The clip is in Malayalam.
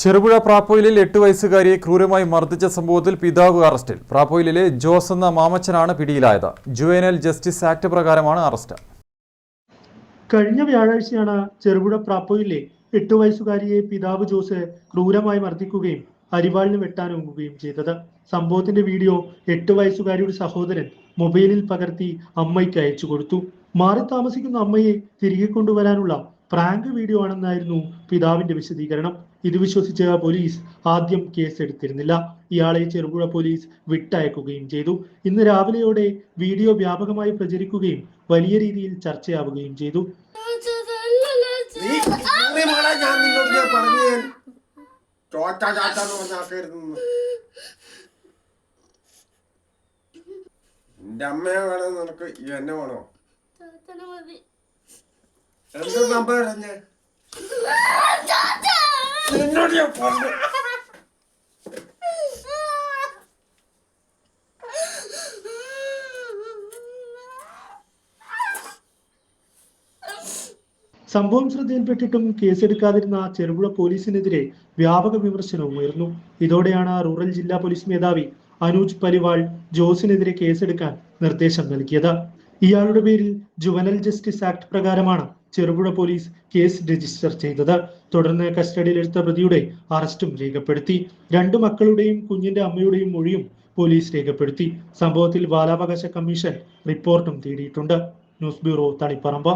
ചെറുപുഴ പ്രാപ്പോയിലിൽ 8 വയസ്സുകാരിയെ ക്രൂരമായി മർദ്ദിച്ച സംഭവത്തിൽ പിതാവ് അറസ്റ്റിൽ. പ്രാപ്പോയിലിലെ ജോസ് എന്ന മാമച്ചനാണ് പിടിയിലായത്. ജുവനൈൽ ജസ്റ്റിസ് ആക്ട് പ്രകാരമാണ് അറസ്റ്റ്. കഴിഞ്ഞ വ്യാഴാഴ്ചയാണ് ചെറുപുഴ പ്രാപ്പോയിലെ 8 വയസ്സുകാരിയെ പിതാവ് ജോസ് ക്രൂരമായി മർദ്ദിക്കുകയും അരിവാളിന് വെട്ടാനൊങ്ങുകയും ചെയ്തത്. സംഭവത്തിന്റെ വീഡിയോ 8 വയസ്സുകാരിയുടെ സഹോദരൻ മൊബൈലിൽ പകർത്തി അമ്മയ്ക്ക് അയച്ചു കൊടുത്തു. മാറി താമസിക്കുന്ന അമ്മയെ തിരികെ കൊണ്ടുവരാനുള്ള പ്രാങ്ക് വീഡിയോ ആണെന്നായിരുന്നു പിതാവിന്റെ വിശദീകരണം. ഇത് വിശ്വസിച്ച പോലീസ് ആദ്യം കേസെടുത്തിരുന്നില്ല. ഇയാളെ ചെറുപുഴ പോലീസ് വിട്ടയക്കുകയും ചെയ്തു. ഇന്ന് രാവിലെയോടെ വീഡിയോ വ്യാപകമായി പ്രചരിക്കുകയും വലിയ രീതിയിൽ ചർച്ചയാവുകയും ചെയ്തു. എന്റെ അമ്മയെ വേണോ നിനക്ക് എന്നെ വേണോ? എന്താ സംഭവം? എന്നോട് ഞാൻ പറഞ്ഞു. സംഭവം ശ്രദ്ധയിൽപ്പെട്ടിട്ടും കേസെടുക്കാതിരുന്ന ചെറുപുഴ പോലീസിനെതിരെ വ്യാപക വിമർശനവും ഉയർന്നു. ഇതോടെയാണ് റൂറൽ ജില്ലാ പോലീസ് മേധാവി അനൂജ് പരിവാൾ ജോസിനെതിരെ കേസെടുക്കാൻ നിർദ്ദേശം നൽകിയത്. ഇയാളുടെ പേരിൽ ജുവനൈൽ ജസ്റ്റിസ് ആക്ട് പ്രകാരമാണ് ചെറുപുഴ പോലീസ് കേസ് രജിസ്റ്റർ ചെയ്തത്. തുടർന്ന് കസ്റ്റഡിയിലെടുത്ത പ്രതിയുടെ അറസ്റ്റും രേഖപ്പെടുത്തി. 2 മക്കളുടെയും കുഞ്ഞിന്റെ അമ്മയുടെയും മൊഴിയും പോലീസ് രേഖപ്പെടുത്തി. സംഭവത്തിൽ ബാലാവകാശ കമ്മീഷൻ റിപ്പോർട്ടും തേടിയിട്ടുണ്ട്. News bureau, Taliparamba.